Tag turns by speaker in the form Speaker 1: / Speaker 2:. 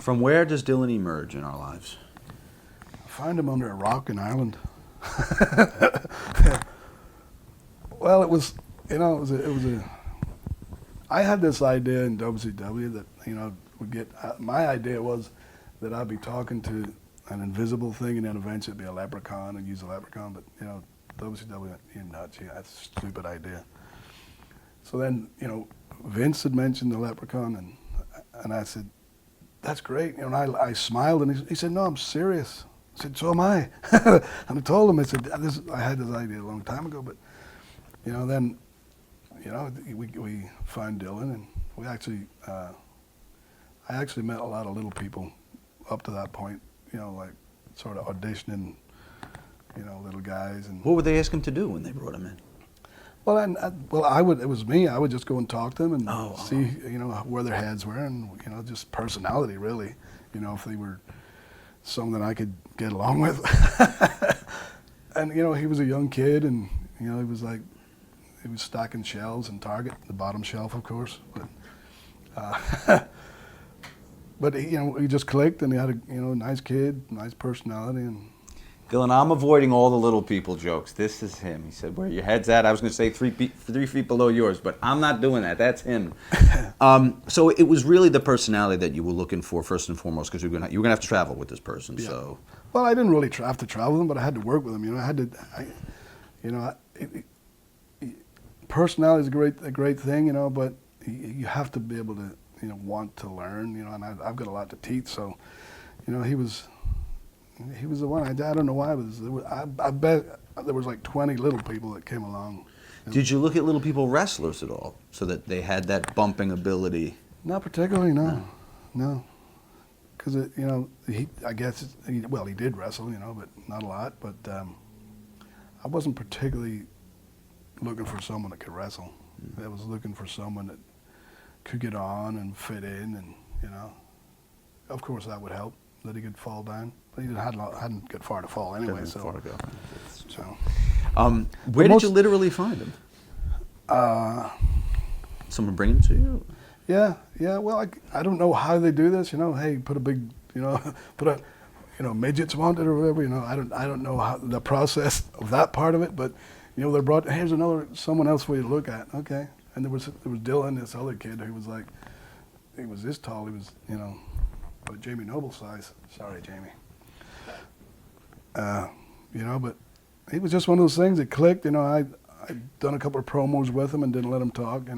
Speaker 1: From where does Dylan emerge in our lives?
Speaker 2: I find him under a rock in Ireland. Well, it was, I had this idea in WCW that, my idea was that I'd be talking to an invisible thing and then eventually it'd be a leprechaun and use a leprechaun, but, WCW went, you're nuts, that's a stupid idea. So then, Vince had mentioned the leprechaun and I said, that's great. And I smiled and he said, no, I'm serious. I said, so am I. And I told him, I said, I had this idea a long time ago, but, then, we found Dylan and we actually, I actually met a lot of little people up to that point, like sort of auditioning, little guys. And
Speaker 1: What would they ask him to do when they brought him in?
Speaker 2: well, it was me. I would just go and talk to them and see, where their heads were and, just personality really, if they were someone that I could get along with. And, he was a young kid and, he was stacking shelves in Target, the bottom shelf, of course. But he just clicked and he had a, nice kid, nice personality. And
Speaker 1: Dylan, I'm avoiding all the little people jokes. This is him. He said, where your head's at? I was going to say 3 feet below yours, but I'm not doing that. That's him. So it was really the personality that you were looking for first and foremost, because you were going to have to travel with this person. Yeah. So,
Speaker 2: well, I didn't really have to travel with him, but I had to work with him. I had to, personality is a great thing, but you have to be able to, want to learn, and I've got a lot to teach. So, he was the one. I don't know why. I bet there was like 20 little people that came along.
Speaker 1: Did you look at little people wrestlers at all, so that they had that bumping ability?
Speaker 2: Not particularly, no. Because I guess he did wrestle, but not a lot. But I wasn't particularly looking for someone that could wrestle. I was looking for someone that could get on and fit in, and of course that would help, that he could fall down. But he hadn't got far to fall anyway. So
Speaker 1: far to go.
Speaker 2: So,
Speaker 1: where did you literally find him? Someone bring him to you?
Speaker 2: Yeah. Well, I don't know how they do this. Hey, put a big, put a, midgets wanted or whatever. I don't know how the process of that part of it, but they brought, here's someone else for you to look at. Okay, and there was Dylan, this other kid who was like, he was this tall. He was about Jamie Noble size. Sorry, Jamie. But he was just one of those things that clicked. I'd done a couple of promos with him and didn't let him talk.